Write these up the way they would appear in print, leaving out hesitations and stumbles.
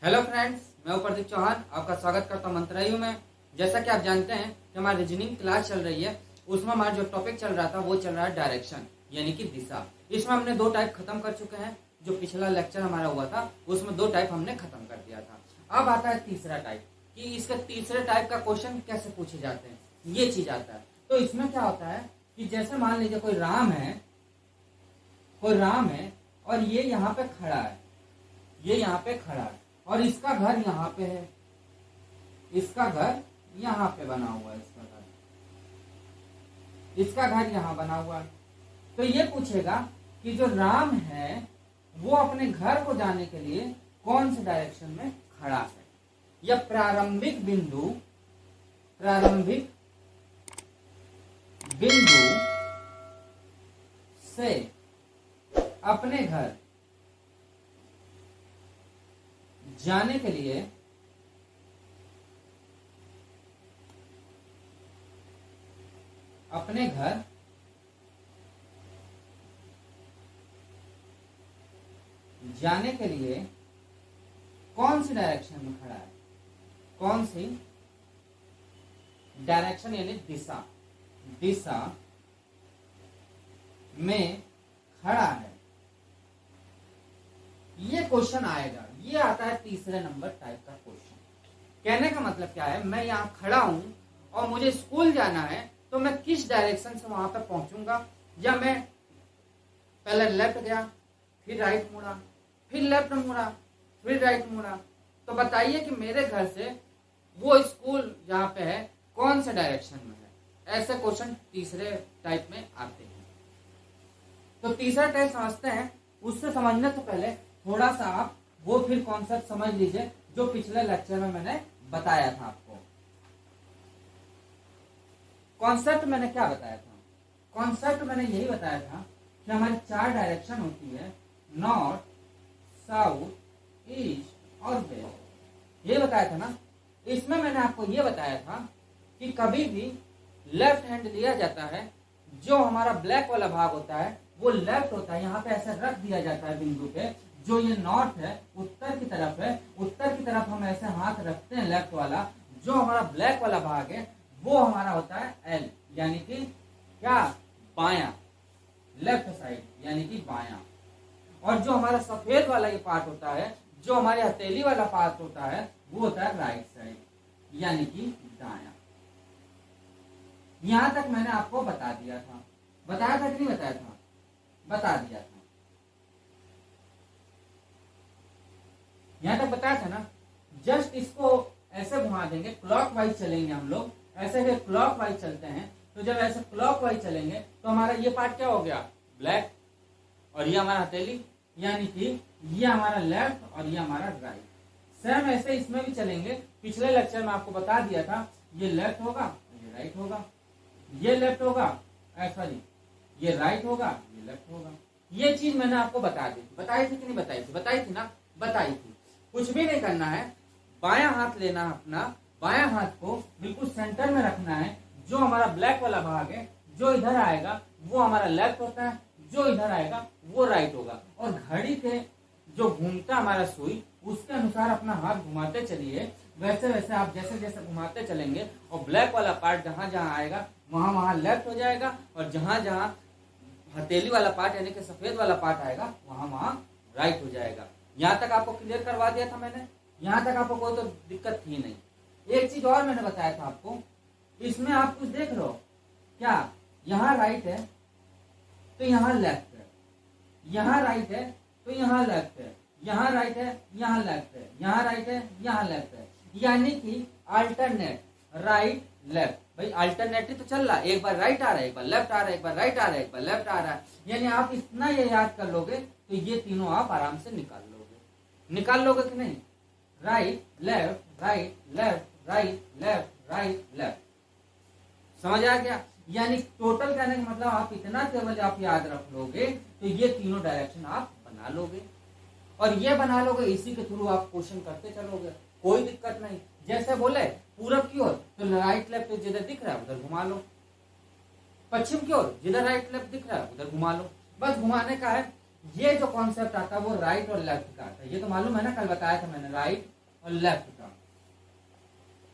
Hello friends, मैं प्रदीप चौहान आपका स्वागत करता हूँ मंत्रालय में। जैसा कि आप जानते हैं कि हमारी रीजनिंग क्लास चल रही है, उसमें हमारा जो टॉपिक चल रहा था वो चल रहा है डायरेक्शन यानी कि दिशा। इसमें हमने 2 टाइप खत्म कर चुके हैं। जो पिछला लेक्चर हमारा हुआ था उसमें 2 टाइप हमने खत्म कर दिया था। अब आता है तीसरा टाइप कि इसके तीसरे टाइप का क्वेश्चन कैसे पूछे जाते हैं, ये चीज आता है। तो इसमें क्या होता है कि जैसे मान लीजिए कोई राम है और ये यहाँ पे खड़ा है, ये यहाँ पे खड़ा है और इसका घर यहाँ पे है, इसका घर यहाँ पे बना हुआ है, इसका घर यहाँ बना हुआ है। तो ये पूछेगा कि जो राम है वो अपने घर को जाने के लिए कौन से डायरेक्शन में खड़ा है, या प्रारंभिक बिंदु से अपने घर जाने के लिए कौन सी डायरेक्शन में खड़ा है, कौन सी डायरेक्शन यानी दिशा में खड़ा है, ये क्वेश्चन आएगा। ये आता है तीसरे नंबर टाइप का क्वेश्चन। कहने का मतलब क्या है, मैं यहां खड़ा हूं और मुझे स्कूल जाना है, तो मैं किस डायरेक्शन से वहां पर पहुंचूंगा? या मैं पहले लेफ्ट गया, फिर राइट मुड़ा, फिर लेफ्ट मुड़ा, फिर राइट मुड़ा। तो बताइए कि मेरे घर से वो स्कूल जहां पे है कौन से डायरेक्शन में है? ऐसे क्वेश्चन तीसरे टाइप में आते हैं। तो तीसरा टाइप समझते हैं। उससे समझने से पहले थोड़ा सा आप वो फिर कॉन्सेप्ट समझ लीजिए जो पिछले लेक्चर में मैंने बताया था आपको। कॉन्सेप्ट मैंने क्या बताया था? कॉन्सेप्ट मैंने यही बताया था कि हमारी 4 डायरेक्शन होती है, नॉर्थ, साउथ, ईस्ट और वेस्ट। ये बताया था ना। इसमें मैंने आपको ये बताया था कि कभी भी लेफ्ट हैंड लिया जाता है, जो हमारा ब्लैक वाला भाग होता है वो लेफ्ट होता है। यहाँ पे ऐसे रख दिया जाता है बिंदु पे। जो ये नॉर्थ है उत्तर की तरफ है, उत्तर की तरफ हम ऐसे हाथ रखते हैं लेफ्ट वाला। जो हमारा ब्लैक वाला भाग है वो हमारा होता है एल, यानी कि क्या, बायां, लेफ्ट साइड यानी कि बायां। और जो हमारा सफेद वाला ये पार्ट होता है, जो हमारे हथेली वाला पार्ट होता है, वो होता है राइट साइड यानी कि दायां। यहां तक मैंने आपको बता दिया था। बताया था कि नहीं बताया था? बता दिया था। यहां तक बताया था ना। जस्ट इसको ऐसे घुमा देंगे, क्लॉकवाइज चलेंगे हम लोग। ऐसे क्लॉकवाइज चलते हैं, तो जब ऐसे क्लॉकवाइज चलेंगे तो हमारा ये पार्ट क्या हो गया, ब्लैक, और ये हमारा हथेली, यानी कि ये हमारा लेफ्ट और ये हमारा राइट। सेम ऐसे इसमें भी चलेंगे। पिछले लेक्चर में आपको बता दिया था, ये लेफ्ट होगा, ये राइट होगा, ये लेफ्ट होगा, सॉरी ये राइट होगा, ये लेफ्ट होगा। ये चीज मैंने आपको बता दी थी। बताई थी कि नहीं बताई थी? बताई थी ना, बताई थी। कुछ भी नहीं करना है, बायां हाथ लेना है अपना, बायां हाथ को बिल्कुल सेंटर में रखना है। जो हमारा ब्लैक वाला भाग है, जो इधर आएगा वो हमारा लेफ्ट होता है, जो इधर आएगा वो राइट होगा। और घड़ी के जो घूमता हमारा सुई, उसके अनुसार अपना हाथ घुमाते चलिए। वैसे वैसे आप जैसे जैसे घुमाते चलेंगे और ब्लैक वाला पार्ट जहां जहां आएगा वहां वहां लेफ्ट हो जाएगा, और जहां जहां हथेली वाला पार्ट यानी कि सफेद वाला पार्ट आएगा वहां वहां राइट हो जाएगा। यहां तक आपको क्लियर करवा दिया था मैंने। यहां तक आपको कोई तो दिक्कत थी नहीं। एक चीज और मैंने बताया था आपको, इसमें आप कुछ देख लो क्या, यहाँ राइट है तो यहाँ लेफ्ट है, यहाँ राइट है तो यहाँ लेफ्ट है, यहाँ राइट है, यहाँ लेफ्ट है, यहाँ राइट है, यहाँ लेफ्ट है, यानी कि अल्टरनेट राइट लेफ्ट। भाई अल्टरनेटिव तो चल रहा है, एक बार राइट आ रहा है, एक बार लेफ्ट आ रहा है, एक बार राइट आ रहा है, एक बार लेफ्ट आ रहा है। यानी आप इतना ये याद कर लोगे तो ये तीनों आप आराम से निकाल लोगे कि नहीं? Right left, right left, right left, right left. समझ आ गया? यानी टोटल कहने का मतलब आप इतना केवल आप याद रख लोगे तो ये तीनों डायरेक्शन आप बना लोगे, और ये बना लोगे, इसी के थ्रू आप क्वेश्चन करते चलोगे, कोई दिक्कत नहीं। जैसे बोले पूरब की ओर, तो राइट लेफ्ट जिधर दिख रहा है उधर घुमा लो। पश्चिम की ओर जिधर राइट लेफ्ट दिख रहा है उधर घुमा लो। बस घुमाने का है। ये जो कॉन्सेप्ट आता है वो राइट और लेफ्ट का आता है। ये तो मालूम है ना, कल बताया था मैंने, राइट और लेफ्ट का।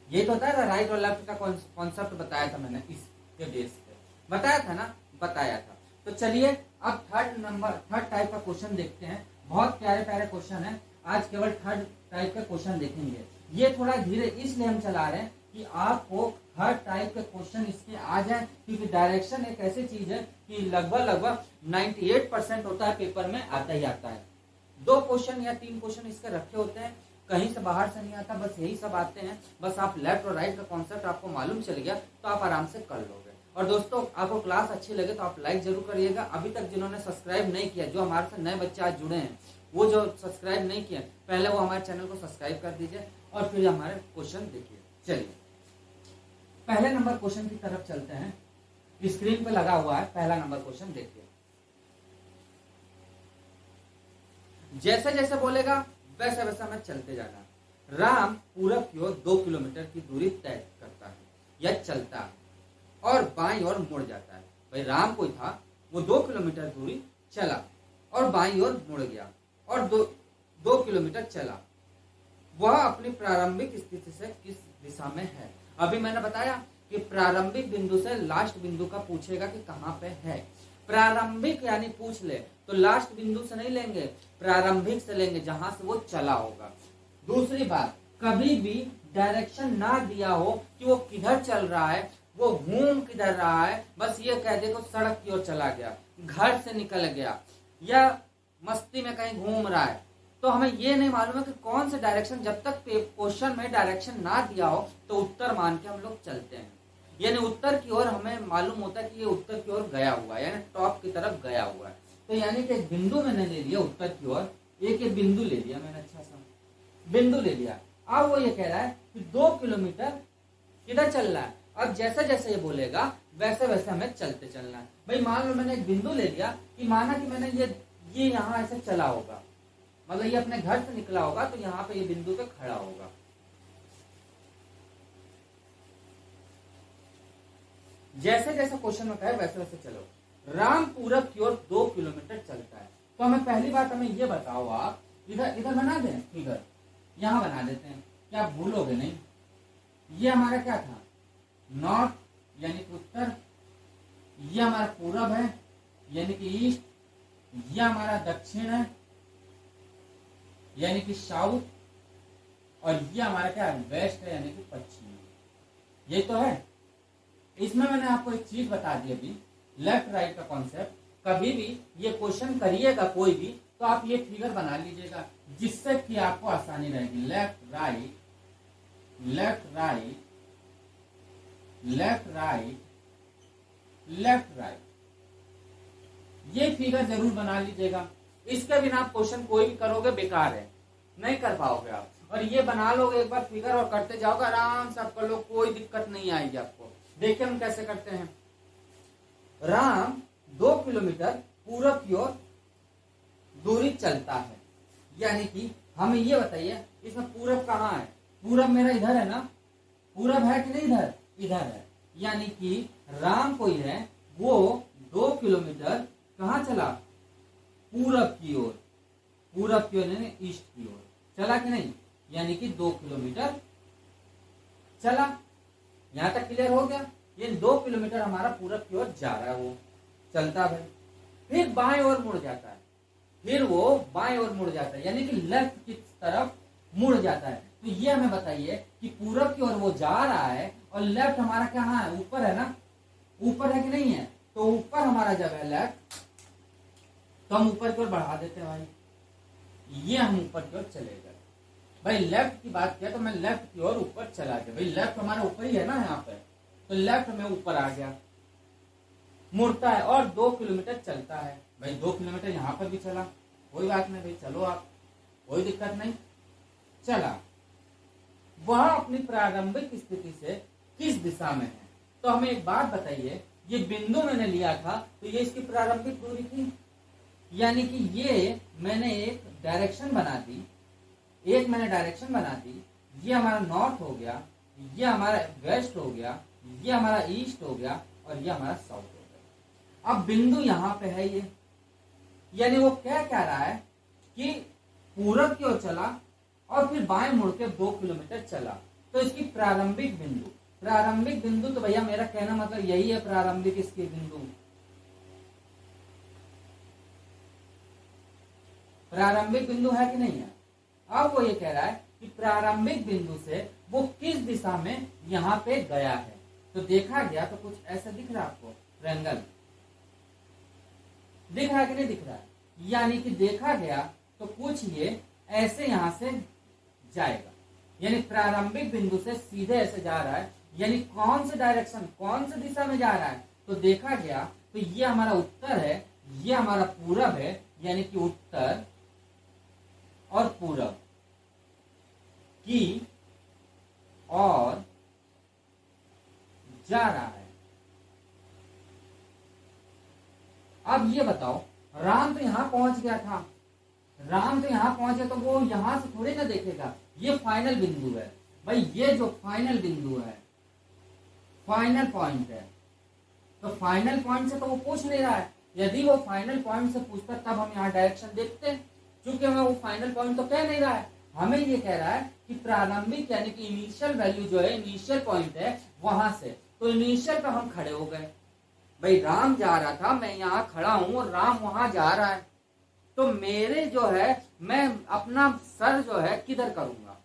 ये तो होता है ना, राइट और लेफ्ट का कॉन्सेप्ट बताया था मैंने, इसके बेस पे बताया था ना, बताया था। तो चलिए अब थर्ड टाइप का क्वेश्चन देखते हैं। बहुत प्यारे प्यारे क्वेश्चन है, आज केवल थर्ड टाइप का क्वेश्चन देखेंगे। ये थोड़ा धीरे इसलिए हम चला रहे हैं कि आपको हर टाइप के क्वेश्चन इसके आ जाए, क्योंकि डायरेक्शन एक ऐसी चीज है कि लगभग 98% होता है पेपर में आता ही आता है। 2 क्वेश्चन या 3 क्वेश्चन इसके रखे होते हैं, कहीं से बाहर से नहीं आता, बस यही सब आते हैं। बस आप लेफ्ट और राइट का कॉन्सेप्ट आपको मालूम चल गया तो आप आराम से कर लोगे। और दोस्तों आपको क्लास अच्छी लगे तो आप लाइक जरूर करिएगा। अभी तक जिन्होंने सब्सक्राइब नहीं किया, जो हमारे से नए बच्चे आज जुड़े हैं, वो जो सब्सक्राइब नहीं किए पहले वो हमारे चैनल को सब्सक्राइब कर दीजिए और फिर हमारे क्वेश्चन देखिए। चलिए पहले नंबर क्वेश्चन की तरफ चलते हैं। स्क्रीन पे लगा हुआ है पहला नंबर क्वेश्चन, देखिए। जैसे जैसे बोलेगा वैसे वैसे हमें चलते जाना। राम पूरब की ओर 2 किलोमीटर की दूरी तय करता है या चलता है और बाईं ओर मुड़ जाता है। भाई राम कोई था, वो 2 किलोमीटर दूरी चला और बाईं ओर मुड़ गया और 2 किलोमीटर चला। वह अपनी प्रारंभिक स्थिति से किस दिशा में है? अभी मैंने बताया कि प्रारंभिक बिंदु से लास्ट बिंदु का पूछेगा कि कहाँ पे है। प्रारंभिक यानी पूछ ले तो लास्ट बिंदु से नहीं लेंगे, प्रारंभिक से लेंगे जहां से वो चला होगा। दूसरी बात, कभी भी डायरेक्शन ना दिया हो कि वो किधर चल रहा है, वो घूम किधर रहा है, बस ये कह दे को सड़क की ओर चला गया, घर से निकल गया या मस्ती में कहीं घूम रहा है, तो हमें ये नहीं मालूम है कि कौन से डायरेक्शन। जब तक क्वेश्चन में डायरेक्शन ना दिया हो तो उत्तर मान के हम लोग चलते हैं। यानी उत्तर की ओर हमें मालूम होता है कि ये उत्तर की ओर गया हुआ है, यानी टॉप की तरफ गया हुआ है। तो यानी कि एक बिंदु मैंने ले लिया उत्तर की ओर, एक बिंदु ले लिया मैंने, अच्छा सा बिंदु ले लिया। अब वो ये कह रहा है कि 2 किलोमीटर किधर चल रहा है। अब जैसे जैसे ये बोलेगा वैसे वैसे हमें चलते चलना है। भाई मान लो मैंने एक बिंदु ले लिया कि माना कि मैंने ये यहाँ ऐसे चला होगा, मतलब ये अपने घर से निकला होगा तो यहाँ पे ये बिंदु पे खड़ा होगा। जैसे जैसे क्वेश्चन में कहे वैसे वैसे चलो। राम पूरब की ओर 2 किलोमीटर चलता है। तो हमें पहली बात हमें ये बताओ, आप इधर बना दें फिगर, यहाँ बना देते हैं, क्या आप भूलोगे नहीं। ये हमारा क्या था, नॉर्थ यानी कि उत्तर, ये हमारा पूरब है यानी कि ईस्ट, ये हमारा दक्षिण है यानी कि साउथ, और ये हमारा क्या है, वेस्ट है यानी कि पश्चिम। ये तो है। इसमें मैंने आपको एक चीज बता दी अभी, लेफ्ट राइट का कॉन्सेप्ट। कभी भी ये क्वेश्चन करिएगा कोई भी तो आप ये फिगर बना लीजिएगा, जिससे कि आपको आसानी रहेगी। Left right, left right, left right, left right, ये फिगर जरूर बना लीजिएगा। इसके बिना आप क्वेश्चन कोई भी करोगे बेकार है, नहीं कर पाओगे आप। और ये बना लोगे एक बार फिगर और करते जाओगे आराम से, आप कर लो, कोई दिक्कत नहीं आएगी आपको। देखिए हम कैसे करते हैं। राम 2 किलोमीटर पूरब की ओर दूरी चलता है, यानी कि हमें ये बताइए इसमें पूरब कहाँ है। पूरब मेरा इधर है ना, पूरब है कि नहीं इधर, इधर है। यानी कि राम कोई है वो 2 किलोमीटर कहाँ चला, पूरब की ओर, पूरब की ओर यानी ईस्ट की ओर चला कि नहीं, यानी कि 2 किलोमीटर चला। यहां तक क्लियर हो गया। ये 2 किलोमीटर हमारा पूरब की ओर जा रहा है, वो चलता है। फिर बाएं ओर मुड़ जाता है, फिर वो बाएं ओर मुड़ जाता है यानी कि लेफ्ट की तरफ मुड़ जाता है। तो ये हमें बताइए कि पूरब की ओर वो जा रहा है और लेफ्ट हमारा कहाँ है, ऊपर है ना, ऊपर है कि नहीं है। तो ऊपर हमारा जब है लेफ्ट, तो हम ऊपर की ओर बढ़ा देते हैं भाई, ये हम ऊपर की ओर चले गए। भाई लेफ्ट की बात किया तो मैं लेफ्ट की ओर ऊपर चला गया। भाई लेफ्ट हमारा ऊपर ही है ना यहाँ पे, तो लेफ्ट में ऊपर आ गया, मुड़ता है और 2 किलोमीटर चलता है। भाई 2 किलोमीटर यहाँ पर भी चला, कोई बात नहीं भाई, चलो आप, कोई दिक्कत नहीं, चला। वह अपनी प्रारंभिक स्थिति से किस दिशा में है। तो हमें एक बात बताइए, ये बिंदु मैंने लिया था तो ये इसकी प्रारंभिक दूरी थी, यानी कि ये मैंने एक डायरेक्शन बना दी, एक मैंने डायरेक्शन बना दी। ये हमारा नॉर्थ हो गया, ये हमारा वेस्ट हो गया, ये हमारा ईस्ट हो गया और ये हमारा साउथ हो गया। अब बिंदु यहाँ पे है ये, यानी वो क्या रहा है कि पूरब की ओर चला और फिर बाएं मुड़ के 2 किलोमीटर चला। तो इसकी प्रारंभिक बिंदु तो भैया मेरा कहना मतलब यही है, प्रारंभिक इसकी बिंदु, प्रारंभिक बिंदु है कि नहीं है। अब वो ये कह रहा है कि प्रारंभिक बिंदु से वो किस दिशा में यहाँ पे गया है। तो देखा गया तो कुछ ऐसा दिख रहा है आपको, ट्रायंगल दिख रहा है कि नहीं दिख रहा है। यानी कि देखा गया तो कुछ ये ऐसे यहां से जाएगा, यानी प्रारंभिक बिंदु से सीधे ऐसे जा रहा है। यानी कौन से डायरेक्शन, कौन से दिशा में जा रहा है, तो देखा गया तो ये हमारा उत्तर है, ये हमारा पूरब है, यानी कि उत्तर और पूरब की और जा रहा है। अब ये बताओ, राम तो यहां पहुंच गया था, राम तो यहां पहुंचे तो वो यहां से थोड़ी ना देखेगा, ये फाइनल बिंदु है भाई, ये जो फाइनल बिंदु है, फाइनल पॉइंट है। तो फाइनल पॉइंट से तो वो पूछ नहीं रहा है। यदि वो फाइनल पॉइंट से पूछता तब हम यहाँ डायरेक्शन देखते हैं, क्योंकि हमें वो फाइनल पॉइंट तो कह नहीं रहा है, हमें ये कह रहा है कि प्रारंभिक यानी कि इनिशियल वैल्यू जो है, इनिशियल पॉइंट है वहां से। तो इनिशियल पे हम खड़े हो गए भाई, राम जा रहा था, मैं यहाँ खड़ा हूं और राम वहां जा रहा है, तो मेरे जो है मैं अपना सर जो है किधर करूंगा,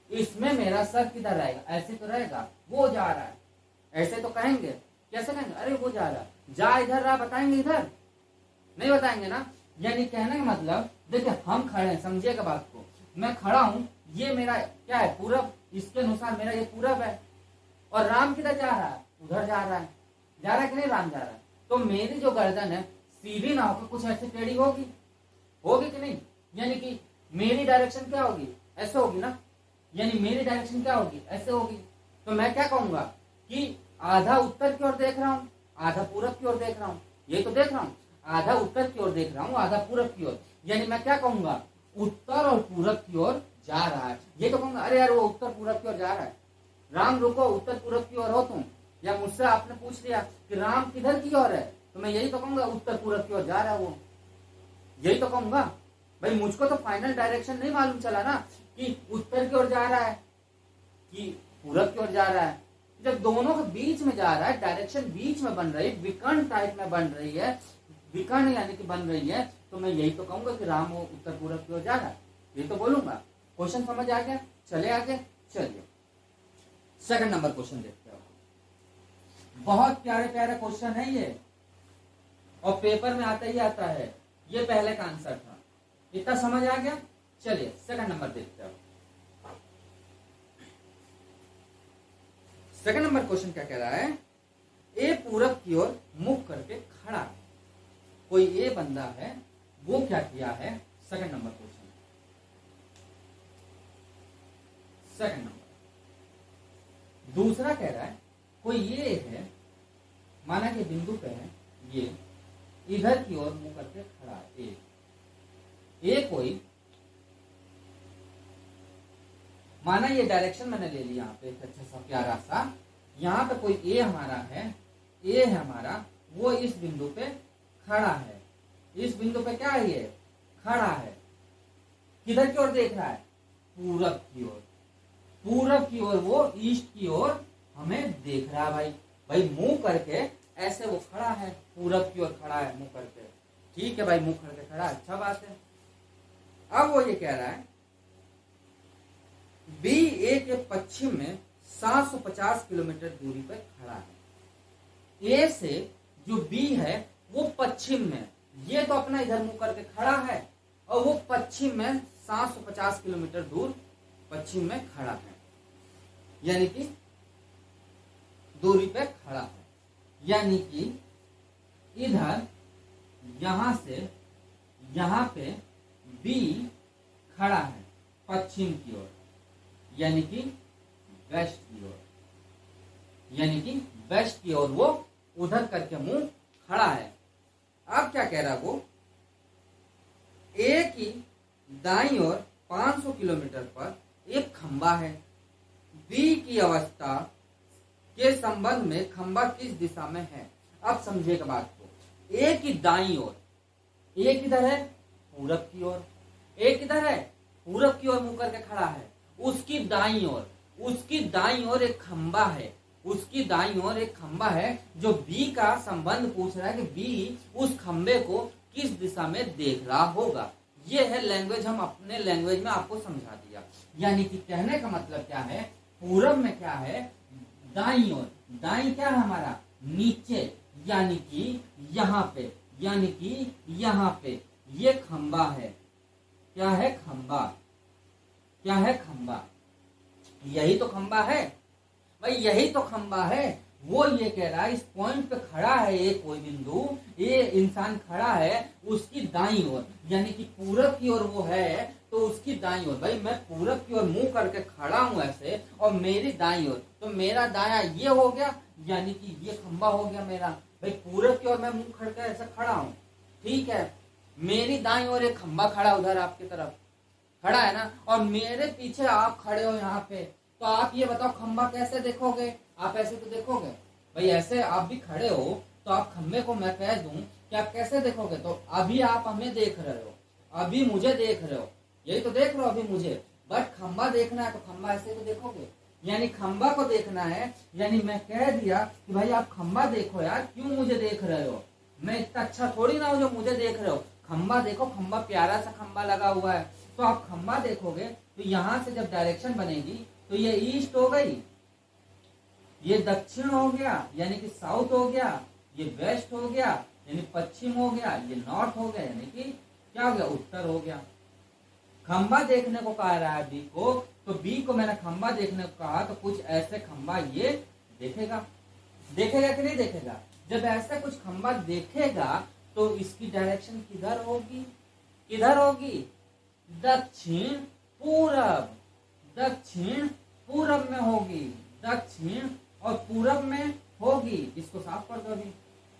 इसमें मेरा सर किधर रहेगा, ऐसे तो रहेगा, वो जा रहा है, ऐसे तो कहेंगे, कैसे कहेंगे, अरे वो जा रहा, जा इधर रहा, बताएंगे इधर नहीं बताएंगे ना। यानी कहने का मतलब देखिए हम खड़े हैं, समझिएगा बात को, मैं खड़ा हूं, ये मेरा क्या है पूरब, इसके अनुसार मेरा ये पूरब है, और राम किधर जा रहा है, उधर जा रहा है, जा रहा है कि नहीं, राम जा रहा है। तो मेरी जो गर्दन है सीधी ना होकर कुछ ऐसे टेढ़ी होगी, होगी कि नहीं, यानी कि मेरी डायरेक्शन क्या होगी, ऐसे होगी ना, यानी मेरी डायरेक्शन क्या होगी, ऐसे होगी। तो मैं क्या कहूंगा कि आधा उत्तर की ओर देख रहा हूँ, आधा पूरब की ओर देख रहा हूँ, ये तो देख रहा हूँ, आधा उत्तर की ओर देख रहा हूँ, आधा पूरब की ओर, यानी मैं क्या कहूंगा, उत्तर और पूरब की ओर जा रहा है। ये तो कहूंगा अरे यार वो उत्तर पूरब की ओर जा रहा है, राम रुको, उत्तर पूरब की ओर हो तुम, या मुझसे आपने पूछ लिया कि राम किधर की ओर है, तो मैं यही तो कहूंगा उत्तर पूरब की ओर जा रहा है वो, यही तो कहूंगा भाई। मुझको तो फाइनल डायरेक्शन नहीं मालूम चला ना कि उत्तर की ओर जा रहा है कि पूरब की ओर जा रहा है। जब दोनों के बीच में जा रहा है, डायरेक्शन बीच में बन रही है, विकर्ण टाइप में बन रही है, विकर्ण यानी कि बन रही है, तो मैं यही तो कहूंगा कि राम वो उत्तर पूरब की ओर जा रहा है, ये तो बोलूंगा। क्वेश्चन समझ आ गया, चले आगे, चलिए सेकंड नंबर क्वेश्चन देखते हैं। बहुत प्यारे प्यारे क्वेश्चन है ये, और पेपर में आता ही आता है, ये पहले का आंसर था, इतना समझ आ गया। चलिए सेकंड नंबर देखते हैं। सेकंड नंबर क्वेश्चन क्या कह रहा है, ए पूरब की ओर मुख करके खड़ा है। कोई ए बंदा है, वो क्या किया है, second number question, second number. दूसरा कह रहा है कोई ये है, माना कि बिंदु पे है, ये इधर की ओर मुंह करके खड़ा है, ए कोई, माना ये डायरेक्शन मैंने ले लिया यहाँ पे एक अच्छा सा प्यारा सा, यहाँ पे कोई ए हमारा है, ए है हमारा, वो इस बिंदु पे खड़ा है, इस बिंदु पे क्या है, ये खड़ा है, किधर की ओर देख रहा है, पूरब की ओर, पूरब की ओर, वो ईस्ट की ओर हमें देख रहा है भाई, भाई मुंह करके ऐसे वो खड़ा है, पूरब की ओर खड़ा है मुंह करके, ठीक है भाई, मुंह करके खड़ा, अच्छा बात है। अब वो ये कह रहा है बी ए के पश्चिम में 750 किलोमीटर दूरी पर खड़ा है। ए से जो बी है वो पश्चिम में, ये तो अपना इधर मुंह करके खड़ा है, और वो पश्चिम में 750 किलोमीटर दूर पश्चिम में खड़ा है, यानी कि दूरी पे खड़ा है, यानी कि इधर यहां से यहां पे बी खड़ा है पश्चिम की ओर, यानी कि वेस्ट की ओर, यानी कि वेस्ट की ओर वो उधर करके मुंह खड़ा है। अब क्या कह रहा वो, ए की दाईं ओर 500 किलोमीटर पर एक खंबा है, बी की अवस्था के संबंध में खंबा किस दिशा में है। अब समझिएगा बात को, ए की दाईं ओर, एक इधर है पूरब की ओर, एक इधर है पूरब की ओर मुंह करके खड़ा है। उसकी दाईं ओर एक खंबा है, उसकी दाईं ओर एक खंबा है जो बी का संबंध पूछ रहा है कि बी उस खंबे को किस दिशा में देख रहा होगा। ये है लैंग्वेज, हम अपने लैंग्वेज में आपको समझा दिया। यानी कि कहने का मतलब क्या है, पूरब में क्या है, दाईं ओर, दाईं क्या है हमारा नीचे, यानी कि यहाँ पे, यानी कि यहाँ पे ये खंबा है। क्या है खंबा, क्या है खंबा, यही तो खंबा है भाई, यही तो खंबा है। वो ये कह रहा है इस पॉइंट पे खड़ा है एक कोई बिंदु, ये इंसान खड़ा है उसकी दाईं ओर, यानी कि पूरब की ओर वो है तो उसकी दाईं ओर। भाई मैं पूरब की ओर मुंह करके खड़ा हूं ऐसे, और मेरी दाईं ओर, तो मेरा दाया ये हो गया, यानी कि ये खंबा हो गया मेरा। भाई पूरब की ओर मैं मुंह करके ऐसे खड़ा हूं, ठीक है, मेरी दाईं ओर एक खंबा खड़ा उधर आपकी तरफ खड़ा है ना, और मेरे पीछे आप खड़े हो यहाँ पे। तो आप ये बताओ खंबा कैसे देखोगे, आप ऐसे तो देखोगे भाई, ऐसे आप भी खड़े हो तो आप खंबे को मैं कह दूं कि आप कैसे देखोगे, तो अभी आप हमें देख रहे हो, अभी मुझे देख रहे हो, यही तो देख रहे हो अभी मुझे, बट खंबा देखना है तो खंबा ऐसे तो देखोगे, यानी खंबा को देखना है। यानी मैं कह दिया कि भाई आप खंबा देखो यार, क्यों मुझे देख रहे हो, मैं इतना अच्छा थोड़ी ना हूं जो मुझे देख रहे हो, खंबा देखो, खंबा प्यारा सा खंबा लगा हुआ है, तो आप खंबा देखोगे। तो यहां से जब डायरेक्शन बनेगी तो ये ईस्ट हो गई, ये दक्षिण हो गया यानी कि साउथ हो गया, ये वेस्ट हो गया यानी पश्चिम हो गया, ये नॉर्थ हो गया यानी कि क्या हो गया उत्तर हो गया। खंबा देखने को कहा रहा है बी को, तो बी को मैंने खंबा देखने को कहा, तो कुछ ऐसे खंबा ये देखेगा, देखेगा कि नहीं देखेगा। जब ऐसा कुछ खंबा देखेगा तो इसकी डायरेक्शन किधर होगी, किधर होगी, दक्षिण पूरब, दक्षिण पूरब में होगी, दक्षिण और पूरब में होगी। इसको साफ कर दो अभी,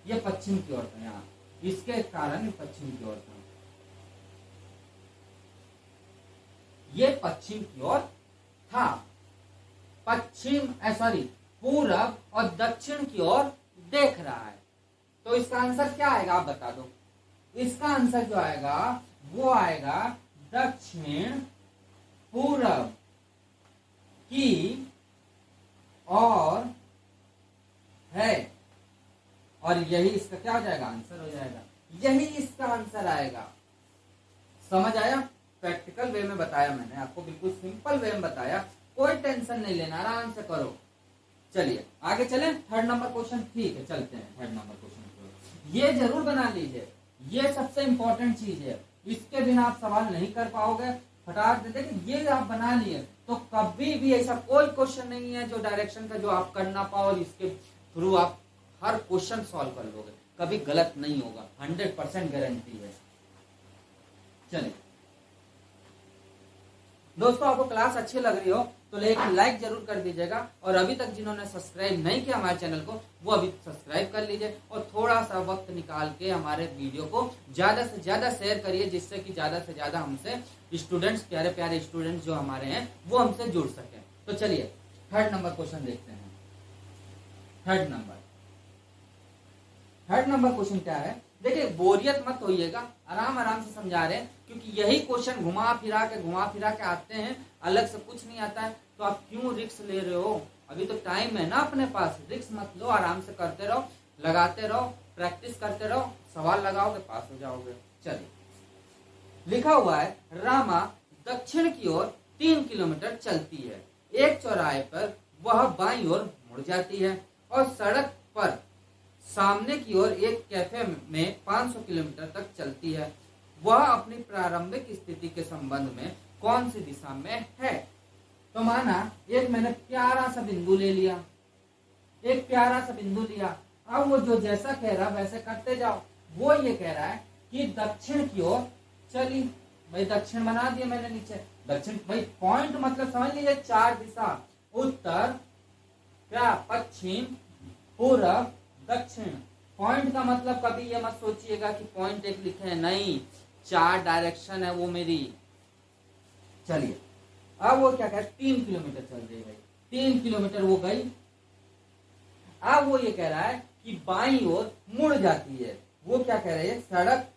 ये पश्चिम की ओर था यहाँ, इसके कारण पश्चिम की ओर था, ये पश्चिम की ओर था, पश्चिम सॉरी पूरब और दक्षिण की ओर देख रहा है। तो इसका आंसर क्या आएगा आप बता दो, इसका आंसर जो आएगा वो आएगा दक्षिण पूरब की और है, और यही इसका क्या हो जाएगा आंसर हो जाएगा, यही इसका आंसर आएगा। समझ आया, प्रैक्टिकल वे में बताया मैंने आपको, बिल्कुल सिंपल वे में बताया, कोई टेंशन नहीं लेना, आराम से करो। चलिए आगे चलें, थर्ड नंबर क्वेश्चन, ठीक है चलते हैं थर्ड नंबर क्वेश्चन। ये जरूर बना लीजिए, ये सबसे इंपॉर्टेंट चीज है, इसके बिना आप सवाल नहीं कर पाओगे, फटाक दे देखिए ये आप बना लिए तो कभी भी ऐसा कोई क्वेश्चन नहीं है जो डायरेक्शन का जो आप कर ना पाओ, और इसके थ्रू आप हर क्वेश्चन सॉल्व कर लोगे, कभी गलत नहीं होगा, 100% गारंटी है। चलिए दोस्तों, आपको क्लास अच्छी लग रही हो तो एक लाइक जरूर कर दीजिएगा, और अभी तक जिन्होंने सब्सक्राइब नहीं किया हमारे चैनल को वो अभी सब्सक्राइब कर लीजिए, और थोड़ा सा वक्त निकाल के हमारे वीडियो को ज्यादा से ज्यादा शेयर करिए, जिससे कि ज्यादा से ज्यादा हमसे स्टूडेंट्स, प्यारे प्यारे स्टूडेंट्स जो हमारे हैं वो हमसे जुड़ सके। तो चलिए थर्ड नंबर क्वेश्चन देखते हैं। थर्ड नंबर क्वेश्चन क्या है, देखिए बोरियत मत होइएगा, आराम आराम से समझा रहे हैं, क्योंकि यही क्वेश्चन घुमा फिरा के आते हैं, अलग से कुछ नहीं आता है, तो आप क्यों रिस्क ले रहे हो, अभी तो टाइम है ना अपने पास, रिस्क मत लो, आराम से करते रहो, लगाते रहो, प्रैक्टिस करते रहो, सवाल लगाओगे पास हो जाओगे। चलिए लिखा हुआ है, रामा दक्षिण की ओर 3 किलोमीटर चलती है, एक चौराहे पर वह बाईं ओर मुड़ जाती है, और सड़क पर सामने की ओर एक कैफे में 500 किलोमीटर तक चलती है, वह अपनी प्रारंभिक स्थिति के संबंध में कौन सी दिशा में है। तो माना एक मैंने प्यारा सा बिंदु ले लिया, एक प्यारा सा बिंदु लिया, अब वो जो जैसा कह रहा वैसे करते जाओ। वो ये कह रहा है कि दक्षिण की ओर चली, भाई दक्षिण बना दिया मैंने नीचे, दक्षिण भाई पॉइंट मतलब समझ लीजिए 4 दिशा, उत्तर क्या पश्चिम पूरब दक्षिण। पॉइंट का मतलब कभी ये मत सोचिएगा कि पॉइंट एक लिखे हैं, नहीं, 4 डायरेक्शन है वो मेरी। चलिए अब वो क्या कह रहा है, 3 किलोमीटर चल रही है, 3 किलोमीटर वो गई, अब वो ये कह रहा है कि बाईं ओर मुड़ जाती है। वो क्या कह रही है, सड़क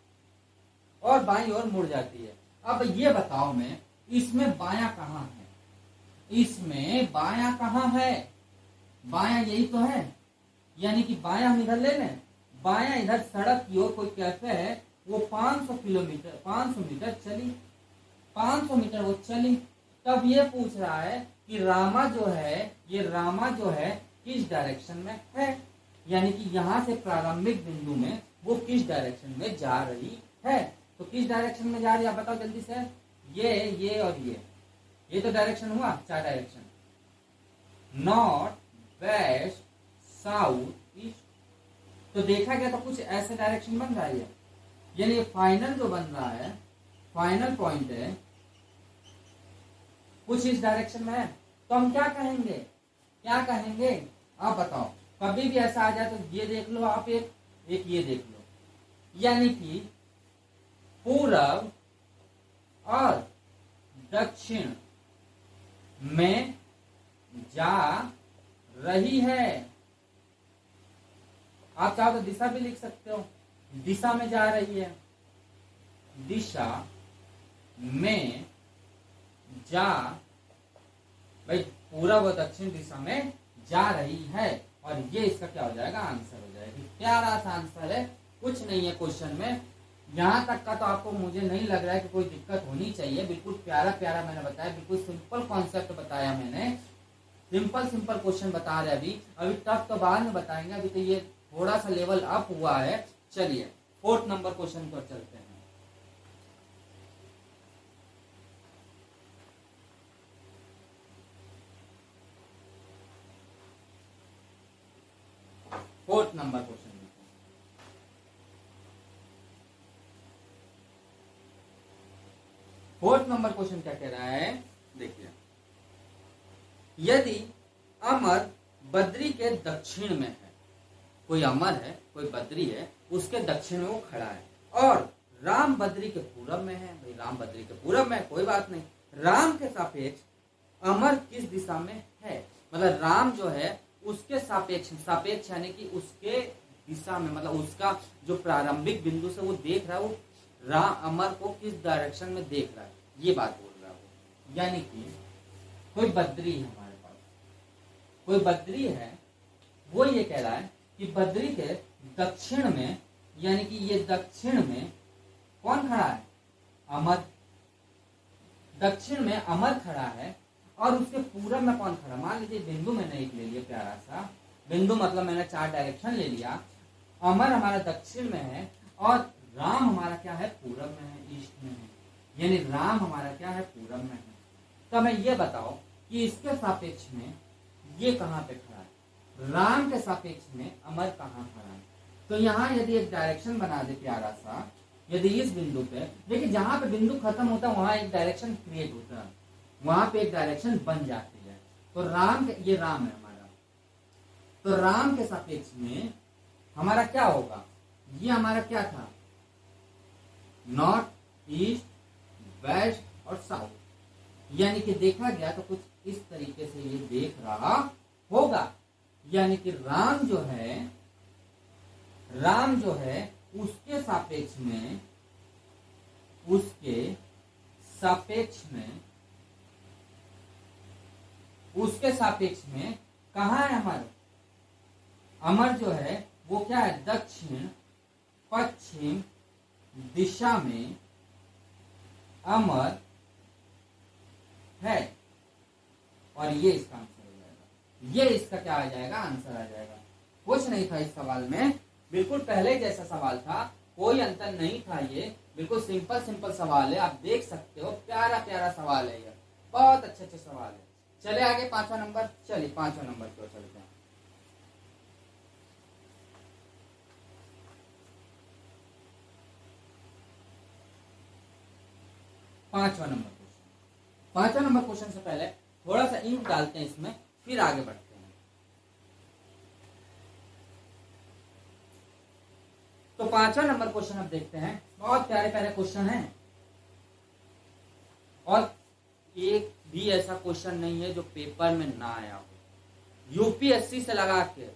और बाईं ओर मुड़ जाती है। अब ये बताओ मैं, इसमें बायां कहाँ है? इसमें बायां कहाँ है? बायां यही तो है, यानी कि बायां हम इधर ले लें। बायां इधर सड़क की ओर कोई कैफे है, वो 500 मीटर चली, 500 मीटर वो चली। तब ये पूछ रहा है कि रामा जो है, ये रामा जो है किस डायरेक्शन में है, यानी कि यहां से प्रारंभिक बिंदु में वो किस डायरेक्शन में जा रही है। तो किस डायरेक्शन में जा रही है आप बताओ जल्दी से। ये और ये तो डायरेक्शन हुआ, 4 direction, north, west, south, east. तो देखा गया तो कुछ ऐसे डायरेक्शन बन रहा है, यानी फाइनल जो बन रहा है, फाइनल पॉइंट है कुछ इस डायरेक्शन में है। तो हम क्या कहेंगे, क्या कहेंगे आप बताओ। कभी भी ऐसा आ जाए तो ये देख लो आप, एक ये देख लो, यानी कि पूरब और दक्षिण में जा रही है। आप चाहो तो दिशा भी लिख सकते हो, दिशा में जा रही है, दिशा में जा, भाई पूरब और दक्षिण दिशा में जा रही है। और ये इसका क्या हो जाएगा, आंसर हो जाएगा। प्यारा सा आंसर है, कुछ नहीं है क्वेश्चन में। यहां तक का तो आपको मुझे नहीं लग रहा है कि कोई दिक्कत होनी चाहिए। बिल्कुल प्यारा प्यारा मैंने बताया, बिल्कुल सिंपल कॉन्सेप्ट बताया मैंने, सिंपल क्वेश्चन बता रहे। अभी टफ तो बाद में बताएंगे, अभी तो ये थोड़ा सा लेवल अप हुआ है। चलिए 4th नंबर क्वेश्चन पर चलते हैं। Fourth number question, 4th number question क्या कह रहा है, देखिए। यदि अमर बद्री के दक्षिण में है, कोई अमर है, कोई बद्री है, उसके दक्षिण में वो खड़ा है, और राम बद्री के पूरब में है। भाई राम बद्री के पूरब में, कोई बात नहीं। राम के सापेक्ष अमर किस दिशा में है, मतलब राम जो है उसके सापेक्ष यानी कि उसके दिशा में, मतलब उसका जो प्रारंभिक बिंदु से वो देख रहा है, वो राम अमर को किस डायरेक्शन में देख रहा है, ये बात बोल रहा है वो। यानी कि कोई बद्री है हमारे पास, कोई बद्री है, वो ये कह रहा है कि बद्री के दक्षिण में, यानी कि ये दक्षिण में कौन खड़ा है, अमर। दक्षिण में अमर खड़ा है, और उसके पूरब में कौन खड़ा। मान लीजिए बिंदु मैंने एक ले लिया, प्यारा सा बिंदु, मतलब मैंने 4 डायरेक्शन ले लिया। अमर हमारा दक्षिण में है, और राम हमारा क्या है, पूरब में है, ईस्ट में है। यानी राम हमारा क्या है, पूरब में है। तो हमें ये बताओ कि इसके सापेक्ष में ये कहाँ पे खड़ा है, राम के सापेक्ष में अमर कहाँ खड़ा है। तो यहाँ यदि एक डायरेक्शन बना दे प्यारा सा, यदि इस बिंदु पे देखिए, जहां पे बिंदु खत्म होता है वहां एक डायरेक्शन क्रिएट होता है, वहां पे एक डायरेक्शन बन जाती है। तो राम, ये राम है हमारा, तो राम के सापेक्ष में हमारा क्या होगा, ये हमारा क्या था, नॉर्थ, ईस्ट, वेस्ट और साउथ। यानी कि देखा गया तो कुछ इस तरीके से ये देख रहा होगा। यानी कि राम जो है उसके सापेक्ष में, उसके सापेक्ष में कहाँ है अमर। अमर जो है वो क्या है, दक्षिण पश्चिम दिशा में अमर है। और ये इसका आंसर हो जाएगा, ये इसका क्या आ जाएगा, आंसर आ जाएगा। कुछ नहीं था इस सवाल में, बिल्कुल पहले जैसा सवाल था, कोई अंतर नहीं था। ये बिल्कुल सिंपल सवाल है, आप देख सकते हो, प्यारा प्यारा सवाल है, ये बहुत अच्छे सवाल है। चले आगे 5वां नंबर, चलिए 5वां नंबर की ओर चलते हैं। पांचवा नंबर क्वेश्चन से पहले थोड़ा सा इंक डालते हैं इसमें, फिर आगे बढ़ते हैं। तो 5वां नंबर क्वेश्चन अब देखते हैं। बहुत प्यारे प्यारे क्वेश्चन हैं, और एक भी ऐसा क्वेश्चन नहीं है जो पेपर में ना आया हो। यूपीएससी से लगा के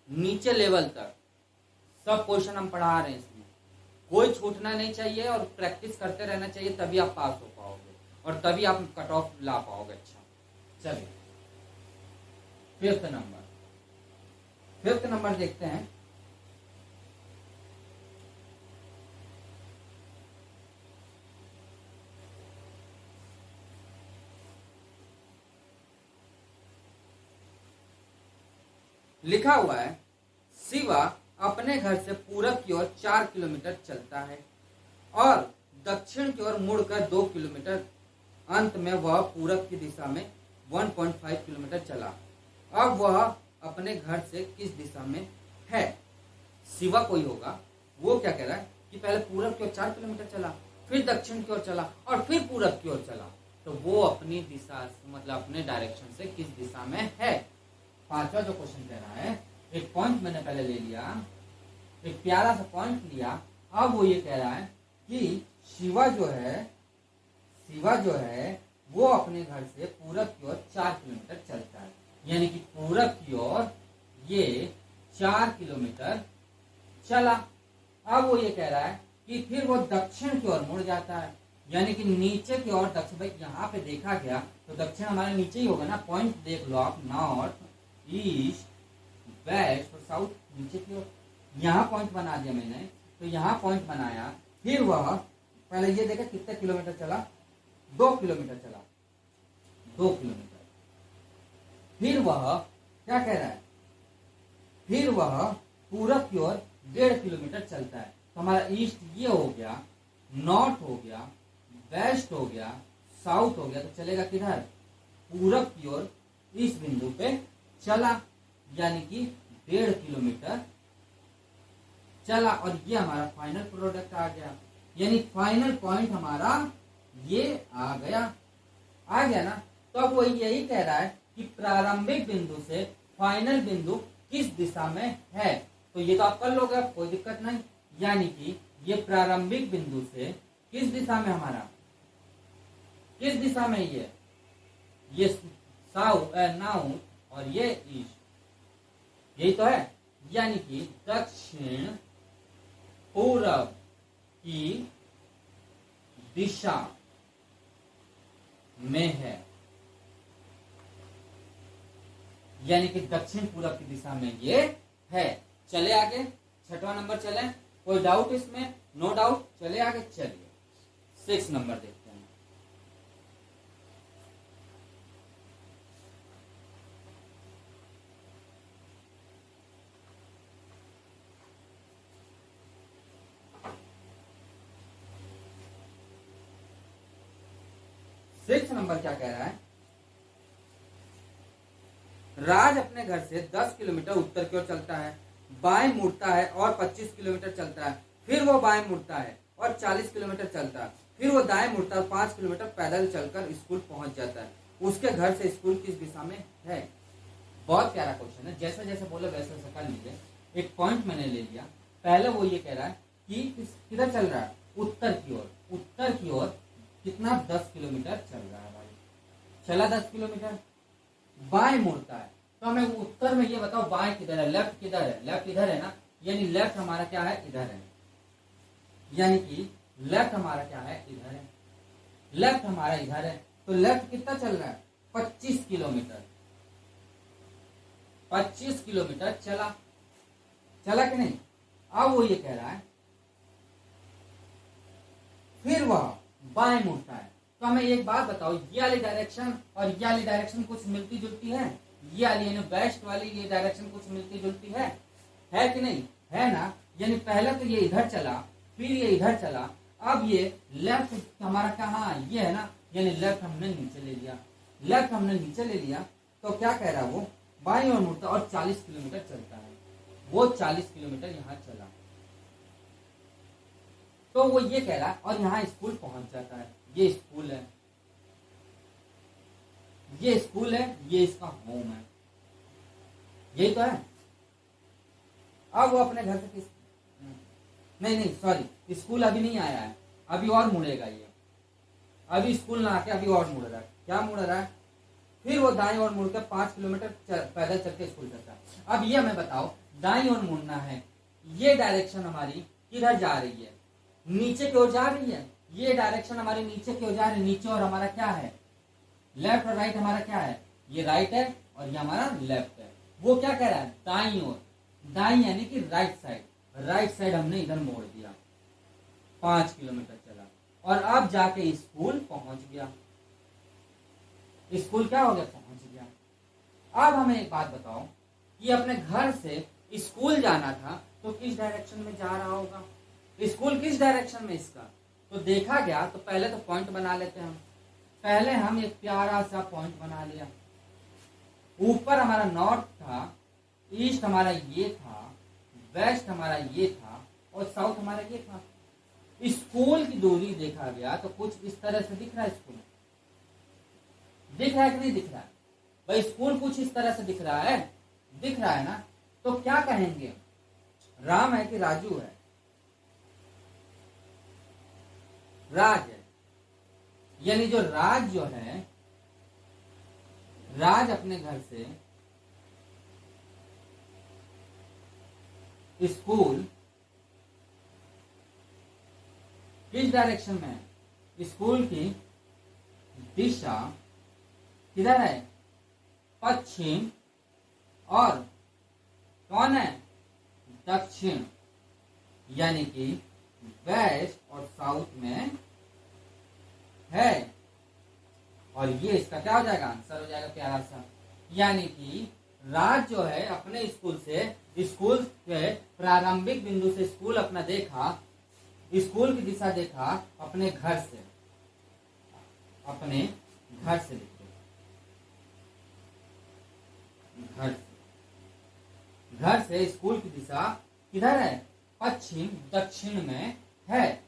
नीचे लेवल तक सब क्वेश्चन हम पढ़ा रहे हैं इसमें। कोई छूटना नहीं चाहिए और प्रैक्टिस करते रहना चाहिए, तभी आप पास हो पाओगे और तभी आप कट ऑफ ला पाओगे। अच्छा चलिए फिफ्थ नंबर देखते हैं। लिखा हुआ है शिवा अपने घर से पूरब की ओर 4 किलोमीटर चलता है और दक्षिण की ओर मुड़कर 2 किलोमीटर। अंत में वह पूरब की दिशा में 1.5 किलोमीटर चला। अब वह अपने घर से किस दिशा में है? शिवा कोई होगा, वो क्या कह रहा है कि पहले पूरब की ओर 4 किलोमीटर चला, फिर दक्षिण की ओर चला और फिर पूरब की ओर चला। तो वो अपनी दिशा मतलब अपने डायरेक्शन से किस दिशा में है? पांचवा जो क्वेश्चन कह रहा है, एक पॉइंट मैंने पहले ले लिया, एक प्यारा सा पॉइंट लिया। अब वो ये कह रहा है कि शिवा जो है वो अपने घर से पूरब की ओर 4 किलोमीटर चलता है, यानी कि पूरब की ओर ये 4 किलोमीटर चला। अब वो ये कह रहा है कि फिर वो दक्षिण की ओर मुड़ जाता है, यानी कि नीचे की ओर दक्षिण। भाई यहाँ पे देखा गया तो दक्षिण हमारे नीचे ही होगा ना, पॉइंट देख लो आप, नॉर्थ ईस्ट वेस्ट और साउथ नीचे की ओर। यहाँ पॉइंट बना दिया मैंने, तो यहाँ पॉइंट बनाया। फिर वह पहले ये देखा कितने किलोमीटर चला, 2 किलोमीटर चला, 2 किलोमीटर। फिर वह क्या कह रहा है, फिर वह पूरब की ओर 1.5 किलोमीटर चलता है। तो हमारा ईस्ट ये हो गया, नॉर्थ हो गया, वेस्ट हो गया, साउथ हो गया। तो चलेगा किधर? पूरब की ओर इस बिंदु पे चला, यानी कि 1.5 किलोमीटर चला। और ये हमारा फाइनल प्रोडक्ट आ गया, यानी फाइनल पॉइंट हमारा ये आ गया ना। तो अब वो यही कह रहा है कि प्रारंभिक बिंदु से फाइनल बिंदु किस दिशा में है। तो ये तो आप कर लोगे, अब कोई दिक्कत नहीं। यानी कि ये प्रारंभिक बिंदु से किस दिशा में हमारा, किस दिशा में ये साउथ नॉर्थ और ये ईस्ट, यही तो है। यानी कि दक्षिण पूरब की दिशा में है, यानी कि दक्षिण पूरब की दिशा में ये है। चले आगे, छठवां नंबर चले, कोई डाउट इसमें? नो डाउट, चले आगे। चलिए 6 नंबर देखते हैं। सिक्स नंबर क्या कह रहा है, राज अपने घर से 10 किलोमीटर उत्तर की ओर चलता है, बाएं मुड़ता है और 25 किलोमीटर चलता है। फिर वो बाएं मुड़ता है और 40 किलोमीटर चलता है। फिर वो दाएं मुड़ता है, 5 किलोमीटर पैदल चलकर स्कूल पहुंच जाता है। उसके घर से स्कूल किस दिशा में है? बहुत प्यारा क्वेश्चन है, जैसा जैसा बोला वैसा वैसा कर लीजिए। एक पॉइंट मैंने ले लिया। पहले वो ये कह रहा है कि किधर चल रहा है, उत्तर की ओर। उत्तर की ओर कितना? 10 किलोमीटर चल रहा है भाई, चला 10 किलोमीटर। बाएं मुड़ता है, तो हमें उत्तर में ये बताओ बाएं किधर है, लेफ्ट किधर है? लेफ्ट इधर है ना, यानी लेफ्ट हमारा क्या है, इधर है। यानी कि लेफ्ट हमारा क्या है, इधर है। लेफ्ट हमारा इधर है, तो लेफ्ट कितना चल रहा है? 25 किलोमीटर। 25 किलोमीटर चला, चला कि नहीं? अब वो ये कह रहा है फिर वह बाएं मुड़ता है। तो हमें एक बात बताओ, ये वाली डायरेक्शन और ये वाली डायरेक्शन कुछ मिलती जुलती है? ये वाली यानी वेस्ट वाली ये डायरेक्शन कुछ मिलती जुलती है कि नहीं? है ना। यानी पहले तो ये इधर चला, फिर ये इधर चला, अब ये लेफ्ट हमारा कहाँ, ये है ना, यानी लेफ्ट हमने नीचे ले लिया। लेफ्ट हमने नीचे ले लिया तो क्या कह रहा है वो, बाईं ओर मुड़ता और 40 किलोमीटर चलता है। वो 40 किलोमीटर यहाँ चला, तो वो ये कह रहा है और यहाँ स्कूल पहुंच जाता है। ये स्कूल है, ये स्कूल है, ये इसका होम है, यही तो है। अब वो अपने घर से किस, नहीं सॉरी, स्कूल अभी नहीं आया है, अभी और मुड़ेगा ये। अभी स्कूल ना आके अभी और मुड़ रहा है। क्या मुड़ रहा है? फिर वो दाएं ओर मुड़कर 5 किलोमीटर पैदल चल के स्कूल जाता है। अब ये हमें बताओ, दाएं ओर मुड़ना है, ये डायरेक्शन हमारी किधर जा रही है? नीचे की ओर जा रही है, ये डायरेक्शन हमारी नीचे की ओर जा रही है, नीचे और हमारा क्या है, लेफ्ट और राइट हमारा क्या है, ये राइट है और ये हमारा लेफ्ट है। वो क्या कह रहा है, दाईं ओर, दाईं यानी कि राइट साइड, राइट साइड हमने इधर मोड़ दिया, 5 किलोमीटर चला और अब जाके स्कूल पहुंच गया। स्कूल क्या हो गया, पहुंच गया। अब हमें एक बात बताओ कि अपने घर से स्कूल जाना था तो किस डायरेक्शन में जा रहा होगा, स्कूल किस डायरेक्शन में इसका, तो देखा गया तो पहले तो पॉइंट बना लेते हैं हम। पहले हम एक प्यारा सा पॉइंट बना लिया, ऊपर हमारा नॉर्थ था, ईस्ट हमारा ये था, वेस्ट हमारा ये था और साउथ हमारा ये था। स्कूल की दूरी देखा गया तो कुछ इस तरह से दिख रहा है, स्कूल दिख रहा है कि नहीं दिख रहा है भाई, स्कूल कुछ इस तरह से दिख रहा है, दिख रहा है ना। तो क्या कहेंगे, राम है कि राजू है, राज है, यानी जो राज जो है, राज अपने घर से स्कूल किस डायरेक्शन में है, स्कूल की दिशा किधर है, पश्चिम, और कौन है, दक्षिण, यानी कि वेस्ट और साउथ में है। और ये इसका क्या हो जाएगा, आंसर हो जाएगा प्यारा सा, यानी कि राज जो है अपने स्कूल से, स्कूल के प्रारंभिक बिंदु से स्कूल अपना देखा, स्कूल की दिशा देखा अपने घर से, अपने घर से देखो, घर से स्कूल की दिशा किधर है, पश्चिम दक्षिण में है।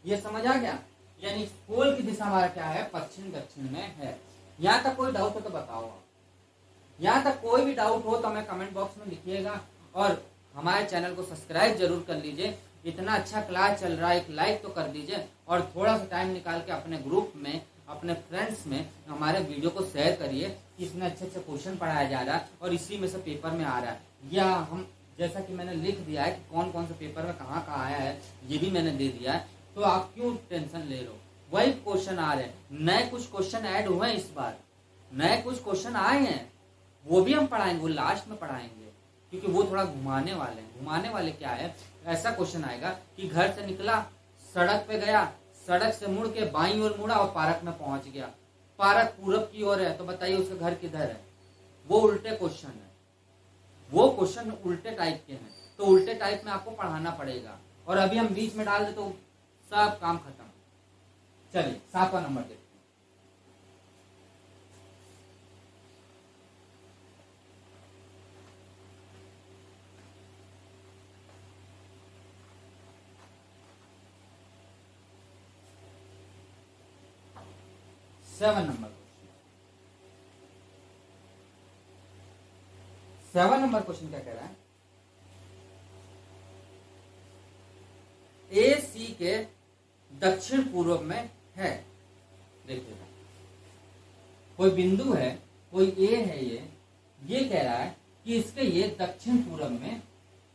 ये समझ आ गया, यानी स्कूल की दिशा हमारा क्या है, पश्चिम दक्षिण में है। यहाँ तक कोई डाउट हो तो बताओ आप, यहाँ तक कोई भी डाउट हो तो हमें कमेंट बॉक्स में लिखिएगा और हमारे चैनल को सब्सक्राइब जरूर कर लीजिए। इतना अच्छा क्लास चल रहा है, एक लाइक तो कर दीजिए और थोड़ा सा टाइम निकाल के अपने ग्रुप में, अपने फ्रेंड्स में हमारे वीडियो को शेयर करिए कि इसमें अच्छे अच्छे क्वेश्चन पढ़ाया जा रहा है और इसी में से पेपर में आ रहा है, या हम जैसा कि मैंने लिख दिया है कि कौन कौन से पेपर में कहाँ कहाँ आया है, ये भी मैंने दे दिया है। तो आप क्यों टेंशन ले रहे हो, वही क्वेश्चन आ रहे हैं, नए कुछ क्वेश्चन ऐड हुए हैं इस बार, नए कुछ क्वेश्चन आए हैं, वो भी हम पढ़ाएंगे, वो लास्ट में पढ़ाएंगे क्योंकि वो थोड़ा घुमाने वाले हैं। घुमाने वाले क्या है, ऐसा क्वेश्चन आएगा कि घर से निकला, सड़क पे गया, सड़क से मुड़ के बाईं ओर मुड़ा और पार्क में पहुंच गया, पार्क पूरब की ओर है, तो बताइए उसका घर किधर है। वो उल्टे क्वेश्चन है, वो क्वेश्चन उल्टे टाइप के हैं, तो उल्टे टाइप में आपको पढ़ाना पड़ेगा। और अभी हम बीच में डाल दे तो सब काम खत्म। चलिए 7वां नंबर देखते हैं। सेवन नंबर क्वेश्चन क्या कह रहा है, ए सी के दक्षिण पूर्व में है। देखिएगा कोई बिंदु है, कोई ए है, ये कह रहा है कि इसके ये दक्षिण पूर्व में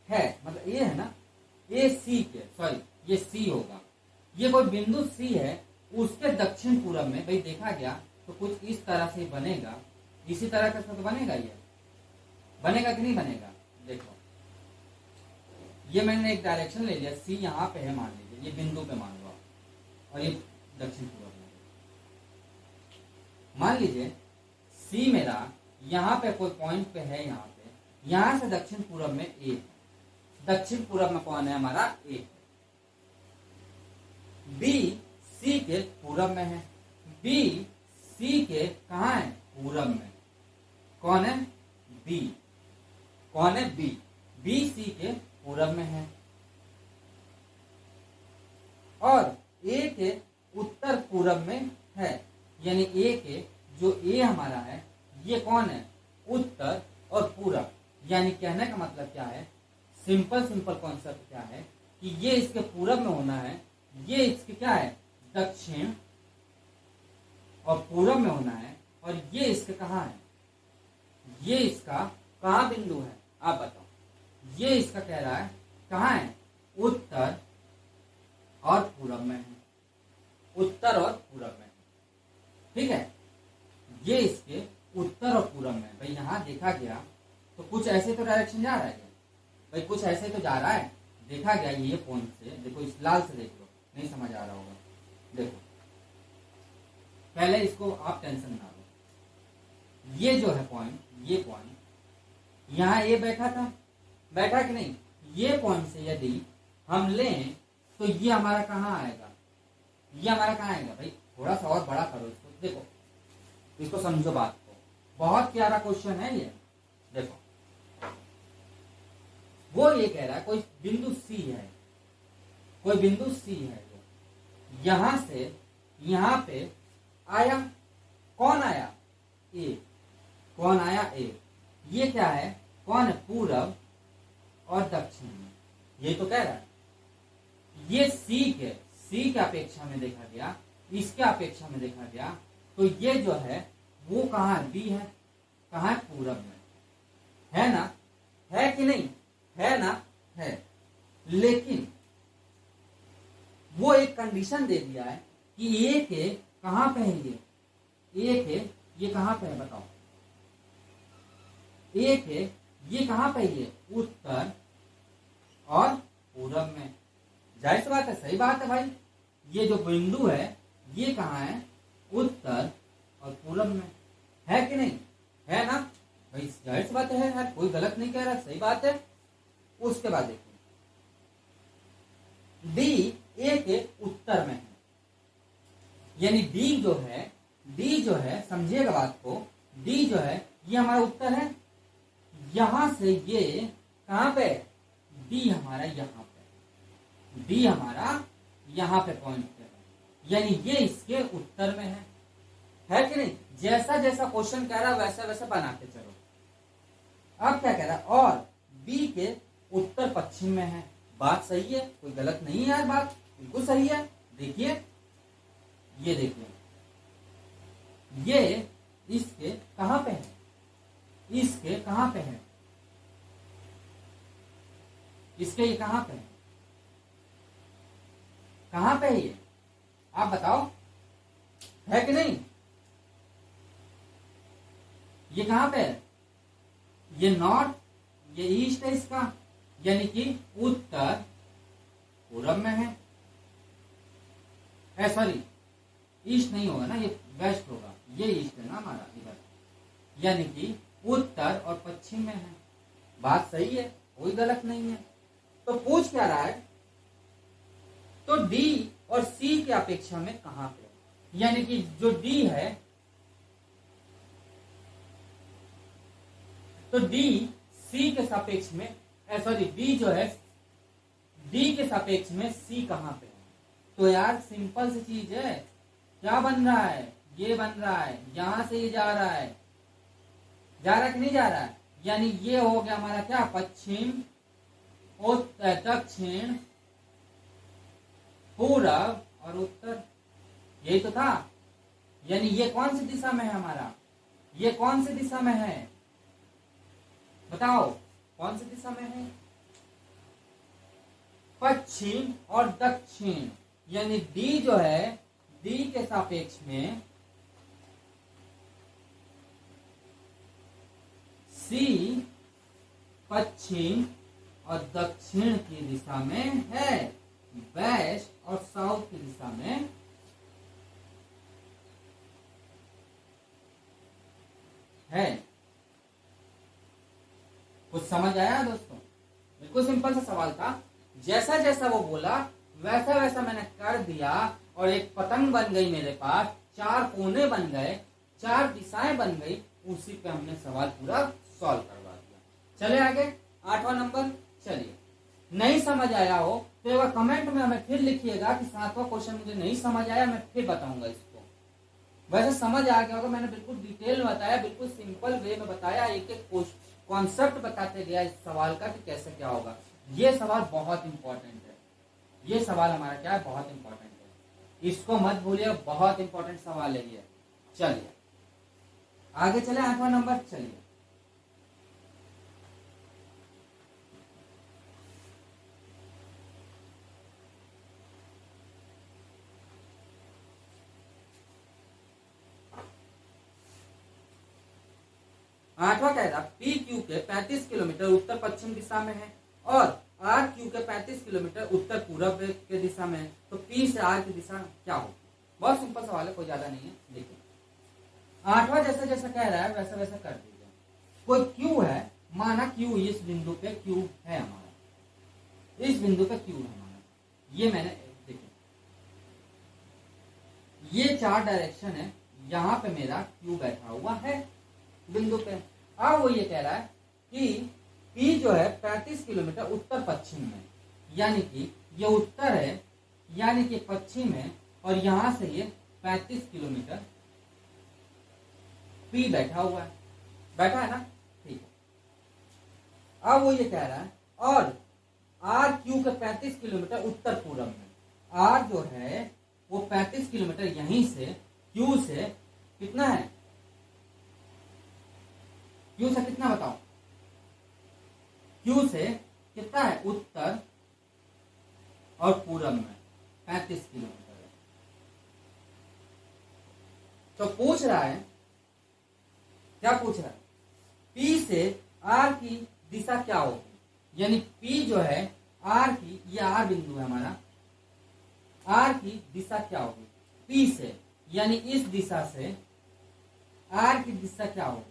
है, मतलब ए है ना, ए सी के, सॉरी ये सी होगा, ये कोई बिंदु सी है उसके दक्षिण पूर्व में। भाई देखा गया तो कुछ इस तरह से बनेगा, इसी तरह का तो बनेगा, ये बनेगा कि नहीं बनेगा। देखो ये मैंने एक डायरेक्शन ले लिया, सी यहाँ पे है मान लीजिए, ये बिंदु पे मान लो आप, और ये दक्षिण पूर्व में मान लीजिए सी मेरा यहाँ पे कोई पॉइंट पे है, यहाँ पे, यहाँ से दक्षिण पूर्व में ए है, दक्षिण पूर्व में कौन है हमारा, ए। बी सी के पूरब में है, बी सी के कहाँ है, पूरब में, कौन है, बी, कौन है, बी, बी सी के पूरब में है। और ए के उत्तर पूरब में है, यानी ए के जो ए हमारा है ये कौन है, उत्तर और पूरब, यानी कहने का मतलब क्या है, सिंपल कॉन्सेप्ट क्या है कि ये इसके पूरब में होना है, ये इसके क्या है, दक्षिण और पूरब में होना है, और ये इसके कहाँ है, ये इसका कहाँ बिंदु है, आप बताओ। ये इसका कह रहा है कहाँ है, उत्तर और पूरब में है, उत्तर और पूरब में है। ठीक है, ये इसके उत्तर और पूरब में है। भाई यहाँ देखा गया तो कुछ ऐसे तो डायरेक्शन जा रहा है, भाई कुछ ऐसे तो जा रहा है, देखा गया ये पॉइंट से, देखो इस लाल से देख लो, नहीं समझ आ रहा होगा। देखो पहले इसको आप टेंशन ना लो, ये जो है पॉइंट, ये पॉइंट यहाँ ए बैठा था, बैठा कि नहीं, ये पॉइंट से यदि हम लें तो ये हमारा कहाँ आएगा, ये हमारा कहाँ आएगा। भाई थोड़ा सा और बड़ा करो इसको, देखो इसको समझो बात को, बहुत प्यारा क्वेश्चन है ये। देखो वो ये कह रहा है कोई बिंदु सी है, कोई बिंदु सी है, जो यहां से यहां पे आया, कौन आया, ए, कौन आया, ए, ये क्या है, कौन है, पूरब और दक्षिण में, ये तो कह रहा है। ये सी के अपेक्षा में देखा गया, इसके अपेक्षा में देखा गया, तो ये जो है वो कहाँ है, बी है, कहाँ है, पूरब में है ना, है कि नहीं, है ना, है। लेकिन वो एक कंडीशन दे दिया है कि ए के कहां पे है, ए के ये कहां पे है, बताओ, ए के ये कहां पे है, उत्तर और पूरब में। जाहिर सी बात है, सही बात है भाई, ये जो बिंदु है ये कहां है, उत्तर और पूरब में, है कि नहीं, है ना भाई, जाहिर सी बात है यार, कोई गलत नहीं कह रहा, सही बात है। उसके बाद देखिए डी ए के उत्तर में है, यानी डी जो है समझिएगा बात को, डी जो है ये हमारा उत्तर है, यहां से ये कहां पे, डी हमारा यहां पे, डी हमारा यहां पे पॉइंट पे है, यानी ये इसके उत्तर में है कि नहीं। जैसा जैसा क्वेश्चन कह रहा है वैसा वैसा बनाते चलो। अब क्या कह रहा है, और बी के उत्तर पश्चिम में है, बात सही है, कोई गलत नहीं है यार, बात बिल्कुल सही है। देखिए ये देखिए, ये इसके कहां पे है, इसके कहां पे है, इसके ये कहां पे है, कहां पे है ये, आप बताओ, है कि नहीं, ये कहां पे है, ये नॉर्थ, ये ईस्ट है इसका, यानी कि उत्तर पूरब में है, सॉरी ईस्ट नहीं होगा ना, ये वेस्ट होगा, ये ईस्ट है ना हमारा इधर, यानी कि उत्तर और पश्चिम में है, बात सही है, कोई गलत नहीं है। तो पूछ क्या रहा है, तो डी और सी के अपेक्षा में कहां पे, यानी कि जो डी है, तो डी सी के सापेक्ष में, सॉरी डी जो है डी के सापेक्ष में सी कहां पे है। तो यार सिंपल सी चीज है, क्या बन रहा है, ये बन रहा है, यहां से ये जा रहा है, कि नहीं जा रहा है, यानी ये हो गया हमारा क्या, पश्चिम, दक्षिण, पूरब और उत्तर, यही तो था। यानी ये कौन सी दिशा में है हमारा, ये कौन सी दिशा में है, बताओ कौन सी दिशा में है, पश्चिम और दक्षिण, यानी डी जो है, डी के सापेक्ष में सी पश्चिम और दक्षिण की दिशा में है, वेस्ट और साउथ की दिशा में है। कुछ समझ आया दोस्तों, बिल्कुल सिंपल सा सवाल था, जैसा जैसा वो बोला वैसा वैसा मैंने कर दिया, और एक पतंग बन गई मेरे पास, 4 कोने बन गए, 4 दिशाएं बन गई, उसी पे हमने सवाल पूरा सॉल्व करवा दिया। चले आगे 8वां नंबर। चलिए, नहीं समझ आया हो तो एक बार कमेंट में हमें फिर लिखिएगा कि 7वां क्वेश्चन मुझे नहीं समझ आया, मैं फिर बताऊंगा इसको। वैसे समझ आ गया होगा, मैंने बिल्कुल डिटेल में बताया, बिल्कुल सिंपल वे में बताया, एक एक कॉन्सेप्ट बताते गया इस सवाल का कि कैसे क्या होगा। ये सवाल बहुत इंपॉर्टेंट है, ये सवाल हमारा क्या है, बहुत इंपॉर्टेंट है, इसको मत भूलिए, बहुत इंपॉर्टेंट सवाल है ये। चलिए आगे चले, 8वां नंबर। चलिए 8वां कह रहा पी क्यू के 35 किलोमीटर उत्तर पश्चिम दिशा में है और आर क्यू के 35 किलोमीटर उत्तर पूर्व के दिशा में है, तो पी से आर की दिशा क्या होगी? बहुत सिंपल सवाल है, कोई ज्यादा नहीं है। देखिए 8वां जैसा जैसा कह रहा है वैसा वैसा कर दीजिए। कोई क्यू है, माना क्यू इस बिंदु पे क्यू है हमारा, इस बिंदु पे क्यू है हमारा, ये मैंने देखिए ये 4 डायरेक्शन है, यहाँ पे मेरा क्यू बैठा हुआ है बिंदु पे। अब वो ये कह रहा है कि P जो है 35 किलोमीटर उत्तर पश्चिम में, यानी कि ये उत्तर है यानी कि पश्चिम है, और यहां से ये 35 किलोमीटर P बैठा हुआ है, बैठा है ना, ठीक है। अब वो ये कह रहा है और आर क्यू के 35 किलोमीटर उत्तर पूर्व में, आर जो है वो 35 किलोमीटर यहीं से क्यू से कितना है, क्यू से कितना बताओ, क्यू से कितना है उत्तर और पूर्व में 35 किलोमीटर है। तो पूछ रहा है, क्या पूछ रहा है, P से R की दिशा क्या होगी, यानी P जो है R की, ये R बिंदु है हमारा, R की दिशा क्या होगी P से, यानी इस दिशा से R की दिशा क्या होगी,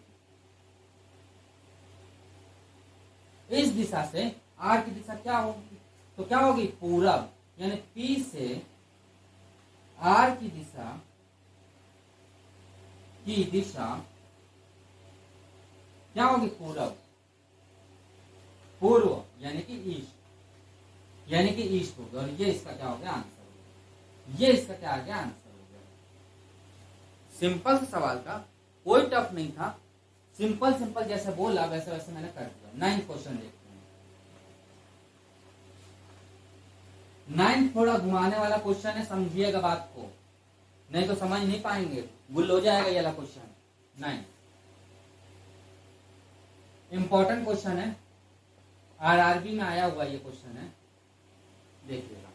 इस दिशा से R की दिशा क्या होगी, तो क्या होगी पूरब, यानी P से R की दिशा क्या होगी पूरब, पूर्व यानी कि ईस्ट, यानी कि ईस्ट होगा, और ये इसका क्या हो गया आंसर हो गया, ये इसका क्या आ गया आंसर हो गया। सिंपल से सवाल था, कोई टफ नहीं था, सिंपल सिंपल जैसे बोला वैसे वैसे मैंने कर दिया। 9th क्वेश्चन देखते हैं। 9th थोड़ा घुमाने वाला क्वेश्चन है, समझिएगा बात को, नहीं तो समझ नहीं पाएंगे, गुल हो जाएगा ये वाला क्वेश्चन। 9 इंपॉर्टेंट क्वेश्चन है, आरआरबी में आया हुआ ये क्वेश्चन है, देखिएगा।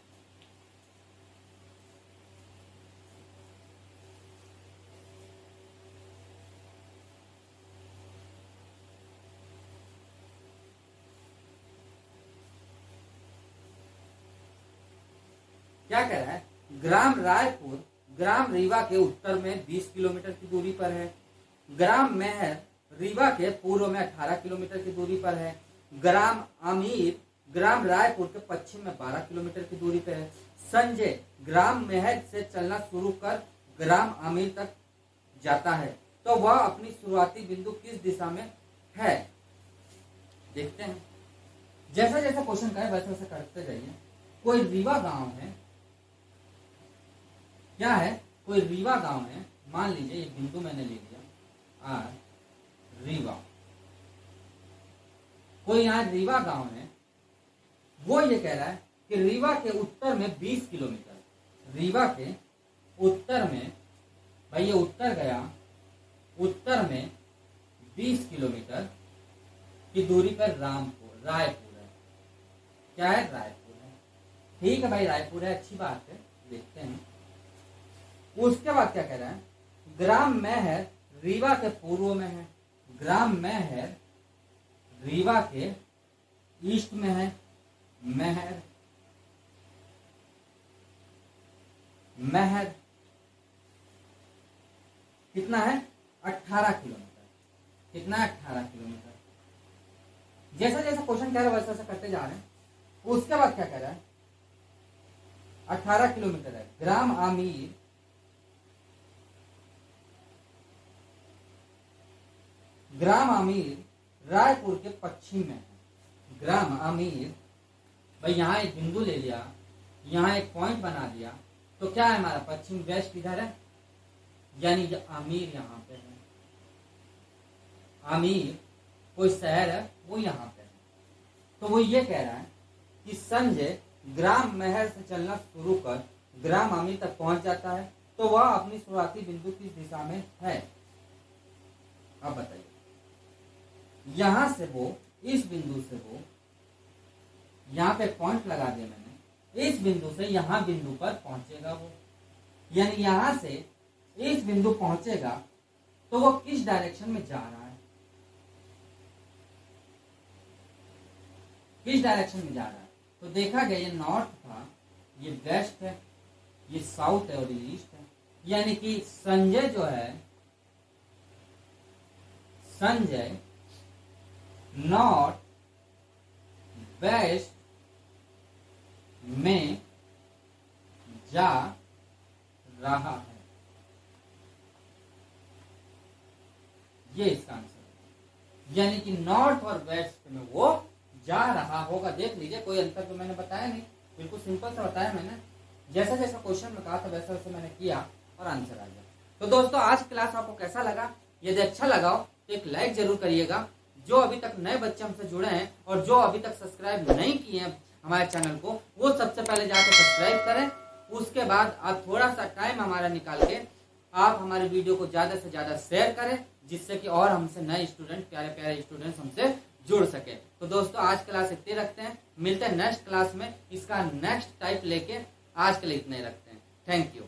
क्या कह रहा है, ग्राम रायपुर ग्राम रीवा के उत्तर में 20 किलोमीटर की दूरी पर है, ग्राम मेहर रीवा के पूर्व में 18 किलोमीटर की दूरी पर है, ग्राम आमिर ग्राम रायपुर के पश्चिम में 12 किलोमीटर की दूरी पर है। संजय ग्राम मेहर से चलना शुरू कर ग्राम आमिर तक जाता है, तो वह अपनी शुरुआती बिंदु किस दिशा में है? देखते हैं, जैसा जैसा क्वेश्चन का है वैसा वैसा करते जाइए। कोई रीवा गांव है, क्या है, कोई रीवा गांव है, मान लीजिए ये बिंदु मैंने ले लिया आर रीवा, कोई यहाँ रीवा गांव है, वो ये कह रहा है कि रीवा के उत्तर में 20 किलोमीटर, रीवा के उत्तर में, भाई ये उत्तर गया, उत्तर में 20 किलोमीटर की दूरी पर रायपुर है, क्या है, रायपुर है, ठीक है भाई रायपुर है, अच्छी बात है, देखते हैं। उसके बाद क्या कह रहा है, ग्राम मेहर रीवा के पूर्व में है, ग्राम मेहर रीवा के ईस्ट में है, मेहर कितना है 18 किलोमीटर, कितना है 18 किलोमीटर। जैसा जैसा क्वेश्चन कह रहा है वैसा वैसा करते जा रहे हैं। उसके बाद क्या कह रहा है, 18 किलोमीटर है, ग्राम आमिर रायपुर के पश्चिम में है, ग्राम आमिर, भाई यहाँ एक बिंदु ले लिया, यहाँ एक पॉइंट बना दिया, तो क्या है हमारा पश्चिम वेस्ट इधर है, यानी आमिर यहाँ पे है, आमिर कोई शहर है वो यहाँ पे है। तो वो ये कह रहा है कि संजय ग्राम मेहर से चलना शुरू कर ग्राम आमिर तक पहुंच जाता है, तो वह अपनी शुरुआती बिंदु किस दिशा में है? अब बताइए, यहां से वो, इस बिंदु से वो, यहाँ पे पॉइंट लगा दिया मैंने, इस बिंदु से यहाँ बिंदु पर पहुंचेगा वो, यानी यहां से इस बिंदु पहुंचेगा, तो वो किस डायरेक्शन में जा रहा है? किस डायरेक्शन में जा रहा है। तो देखा गया ये नॉर्थ था, ये वेस्ट है, ये साउथ है और ये ईस्ट है। यानी कि संजय जो है, संजय नॉर्थ वेस्ट में जा रहा है। ये इसका आंसर है। यानी कि नॉर्थ और वेस्ट में वो जा रहा होगा। देख लीजिए, कोई अंतर तो मैंने बताया नहीं, बिल्कुल सिंपल सा बताया मैंने। जैसा जैसा क्वेश्चन में कहा था वैसा वैसा मैंने किया और आंसर आ गया। तो दोस्तों आज क्लास आपको कैसा लगा? यदि अच्छा लगा हो तो एक लाइक जरूर करिएगा। जो अभी तक नए बच्चे हमसे जुड़े हैं और जो अभी तक सब्सक्राइब नहीं किए हैं हमारे चैनल को, वो सबसे पहले जाकर सब्सक्राइब करें। उसके बाद आप थोड़ा सा टाइम हमारा निकाल के आप हमारे वीडियो को ज्यादा से ज्यादा शेयर करें, जिससे कि और हमसे नए स्टूडेंट, प्यारे प्यारे स्टूडेंट्स हमसे जुड़ सके। तो दोस्तों आज क्लास इतने रखते हैं, मिलते हैं नेक्स्ट क्लास में इसका नेक्स्ट टाइप लेके। आज के लिए इतने रखते हैं। Thank you.